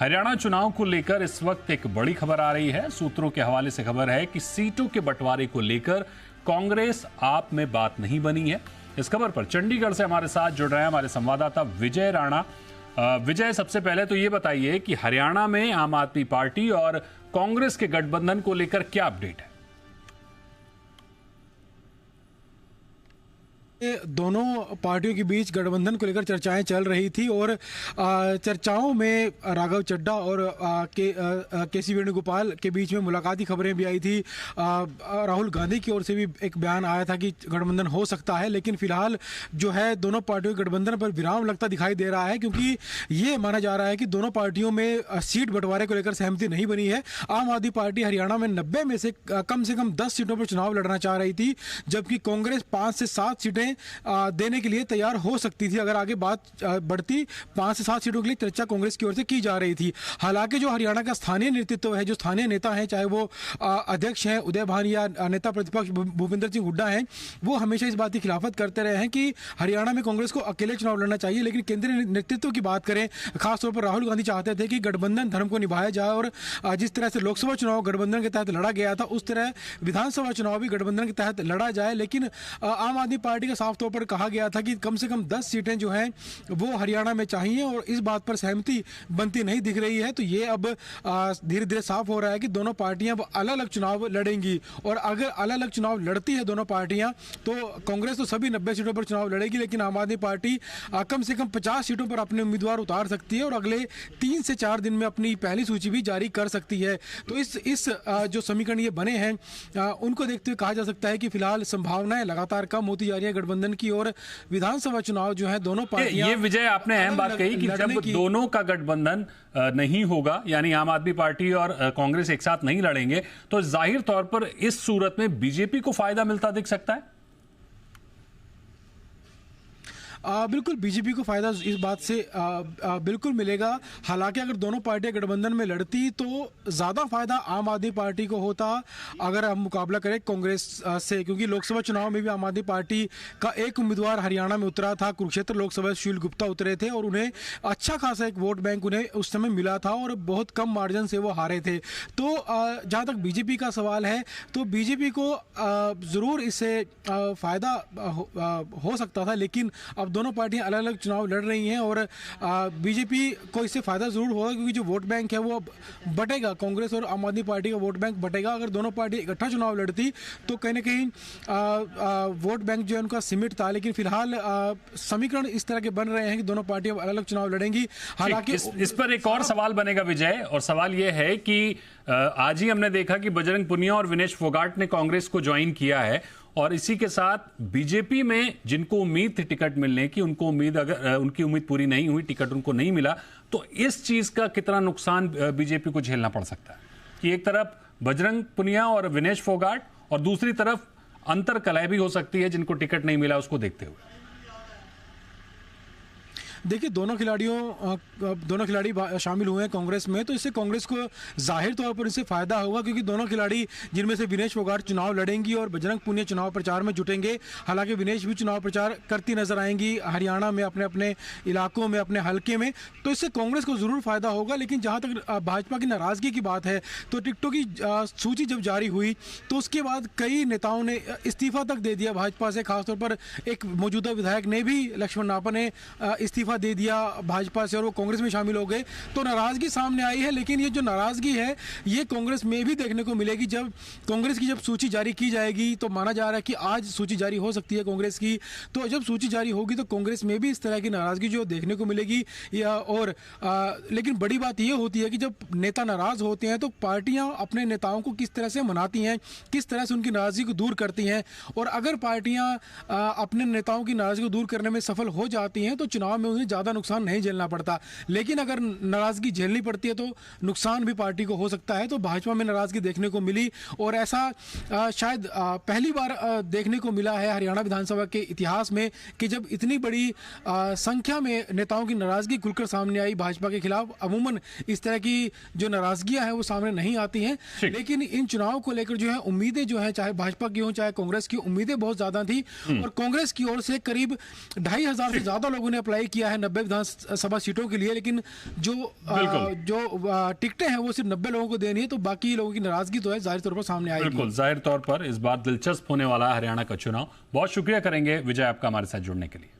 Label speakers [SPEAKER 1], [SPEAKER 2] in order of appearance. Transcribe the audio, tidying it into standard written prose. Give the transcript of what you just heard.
[SPEAKER 1] हरियाणा चुनाव को लेकर इस वक्त एक बड़ी खबर आ रही है। सूत्रों के हवाले से खबर है कि सीटों के बंटवारे को लेकर कांग्रेस आप में बात नहीं बनी है। इस खबर पर चंडीगढ़ से हमारे साथ जुड़ रहे हैं हमारे संवाददाता विजय राणा। विजय, सबसे पहले तो ये बताइए कि हरियाणा में आम आदमी पार्टी और कांग्रेस के गठबंधन को लेकर क्या अपडेट है?
[SPEAKER 2] दोनों पार्टियों के बीच गठबंधन को लेकर चर्चाएं चल रही थी और चर्चाओं में राघव चड्ढा और केसी वेणुगोपाल के बीच में मुलाकाती खबरें भी आई थी। राहुल गांधी की ओर से भी एक बयान आया था कि गठबंधन हो सकता है, लेकिन फिलहाल जो है दोनों पार्टियों के गठबंधन पर विराम लगता दिखाई दे रहा है, क्योंकि ये माना जा रहा है कि दोनों पार्टियों में सीट बंटवारे को लेकर सहमति नहीं बनी है। आम आदमी पार्टी हरियाणा में 90 में से कम 10 सीटों पर चुनाव लड़ना चाह रही थी, जबकि कांग्रेस 5 से 7 सीटें देने के लिए तैयार हो सकती थी। अगर आगे बात बढ़ती 5 से 7 सीटों के लिए चर्चा कांग्रेस की ओर से की जा रही थी। हालांकि जो हरियाणा का स्थानीय नेतृत्व है, जो स्थानीय नेता हैं, चाहे वो अध्यक्ष हैं उदय भान या नेता प्रतिपक्ष भूपेंद्र सिंह हुड्डा हैं, वो हमेशा इस बात की खिलाफत करते रहे हैं कि हरियाणा में कांग्रेस को अकेले चुनाव लड़ना चाहिए। लेकिन केंद्रीय नेतृत्व की बात करें, खासतौर पर राहुल गांधी चाहते थे कि गठबंधन धर्म को निभाया जाए और जिस तरह से लोकसभा चुनाव गठबंधन के तहत लड़ा गया था, उस तरह विधानसभा चुनाव भी गठबंधन के तहत लड़ा जाए। लेकिन आम आदमी पार्टी का साफ तौर पर कहा गया था कि कम से कम 10 सीटें जो हैं वो हरियाणा में चाहिए और इस बात पर सहमति बनती नहीं दिख रही है। तो ये अब धीरे धीरे साफ हो रहा है कि दोनों पार्टियां अलग अलग चुनाव लड़ेंगी, और अगर अलग अलग चुनाव लड़ती है दोनों पार्टियां तो कांग्रेस तो सभी 90 सीटों पर चुनाव लड़ेगी, लेकिन आम आदमी पार्टी कम से कम 50 सीटों पर अपने उम्मीदवार उतार सकती है और अगले 3 से 4 दिन में अपनी पहली सूची भी जारी कर सकती है। तो इस जो समीकरण ये बने हैं उनको देखते हुए कहा जा सकता है कि फिलहाल संभावनाएं लगातार कम होती जा रही है गठबंधन की, और विधानसभा चुनाव जो है दोनों पार्टियां।
[SPEAKER 1] ये विजय, आपने अहम बात कही कि जब दोनों का गठबंधन नहीं होगा, यानी आम आदमी पार्टी और कांग्रेस एक साथ नहीं लड़ेंगे, तो जाहिर तौर पर इस सूरत में बीजेपी को फायदा मिलता दिख सकता है।
[SPEAKER 2] बिल्कुल बीजेपी को फायदा इस बात से बिल्कुल मिलेगा। हालांकि अगर दोनों पार्टियां गठबंधन में लड़ती तो ज़्यादा फायदा आम आदमी पार्टी को होता अगर हम मुकाबला करें कांग्रेस से, क्योंकि लोकसभा चुनाव में भी आम आदमी पार्टी का एक उम्मीदवार हरियाणा में उतरा था। कुरुक्षेत्र लोकसभा सुशील गुप्ता उतरे थे और उन्हें अच्छा खासा एक वोट बैंक उन्हें उस समय मिला था और बहुत कम मार्जिन से वो हारे थे। तो जहाँ तक बीजेपी का सवाल है, तो बीजेपी को ज़रूर इससे फ़ायदा हो सकता था, लेकिन अब दोनों पार्टियां अलग अलग चुनाव लड़ रही हैं और बीजेपी को इससे फायदा जरूर होगा, क्योंकि जो वोट बैंक है वो बटेगा। कांग्रेस और आम आदमी पार्टी का वोट बैंक बटेगा। अगर दोनों पार्टी इकट्ठा चुनाव लड़ती तो कहीं ना कहीं वोट बैंक जो है उनका सीमित था, लेकिन फिलहाल समीकरण इस तरह के बन रहे हैं कि दोनों पार्टियां अलग अलग चुनाव लड़ेंगी। हालांकि
[SPEAKER 1] इस पर एक और सवाल बनेगा विजय, और सवाल यह है कि आज ही हमने देखा कि बजरंग पुनिया और विनेश फोगाट ने कांग्रेस को ज्वाइन किया है, और इसी के साथ बीजेपी में जिनको उम्मीद थी टिकट मिलने की, उनकी उम्मीद पूरी नहीं हुई, टिकट उनको नहीं मिला, तो इस चीज का कितना नुकसान बीजेपी को झेलना पड़ सकता है कि एक तरफ बजरंग पुनिया और विनेश फोगाट और दूसरी तरफ अंतर कलह भी हो सकती है जिनको टिकट नहीं मिला, उसको देखते हुए?
[SPEAKER 2] देखिए, दोनों खिलाड़ी शामिल हुए हैं कांग्रेस में, तो इससे कांग्रेस को जाहिर तौर पर इससे फायदा होगा, क्योंकि दोनों खिलाड़ी जिनमें से विनेश फोगाट चुनाव लड़ेंगी और बजरंग पुनिया चुनाव प्रचार में जुटेंगे। हालांकि विनेश भी चुनाव प्रचार करती नजर आएंगी हरियाणा में, अपने अपने इलाकों में, अपने हलके में, तो इससे कांग्रेस को जरूर फायदा होगा। लेकिन जहां तक भाजपा की नाराजगी की बात है, तो टिकटों की सूची जब जारी हुई तो उसके बाद कई नेताओं ने इस्तीफा तक दे दिया भाजपा से। खासतौर पर एक मौजूदा विधायक ने भी, लक्ष्मण नापा ने इस्तीफा दे दिया भाजपा से और वो कांग्रेस में शामिल हो गए। तो नाराजगी सामने आई है, लेकिन ये जो नाराजगी है ये कांग्रेस में भी देखने को मिलेगी। जब कांग्रेस की सूची जारी की जाएगी तो माना जा रहा है कि आज सूची जारी हो सकती है कांग्रेस की, तो जब सूची जारी होगी तो कांग्रेस में भी इस तरह की नाराजगी जो देखने को मिलेगी। लेकिन बड़ी बात ये होती है कि जब नेता नाराज होते हैं तो पार्टियां अपने नेताओं को किस तरह से मनाती हैं, किस तरह से उनकी नाराजगी को दूर करती हैं, और अगर पार्टियां अपने नेताओं की नाराजगी को दूर करने में सफल हो जाती हैं तो चुनाव में उन्हें ज़्यादा नुकसान नहीं झेलना पड़ता। लेकिन अगर नाराजगी झेलनी पड़ती है तो नुकसान भी पार्टी को हो सकता है। तो भाजपा में नाराजगी देखने को मिली, और ऐसा शायद पहली बार देखने को मिला है हरियाणा विधानसभा के इतिहास में कि जब इतनी बड़ी संख्या में नेताओं की नाराजगी खुलकर सामने आई भाजपा के खिलाफ। अमूमन इस तरह की जो नाराजगियां हैं वो सामने नहीं आती हैं, लेकिन इन चुनाव को लेकर जो है उम्मीदें जो है, चाहे भाजपा की हो चाहे कांग्रेस की, उम्मीदें बहुत ज्यादा थी, और कांग्रेस की ओर से करीब 2500 से ज्यादा लोगों ने अप्लाई किया किया है 90 विधानसभा सीटों के लिए, लेकिन जो टिकटें हैं वो सिर्फ 90 लोगों को देनी है, तो बाकी लोगों की नाराजगी तो है जाहिर तौर पर सामने आएगी।
[SPEAKER 1] बिल्कुल, जाहिर तौर पर इस बार दिलचस्प होने वाला है हरियाणा का चुनाव। बहुत शुक्रिया करेंगे विजय आपका हमारे साथ जुड़ने के लिए।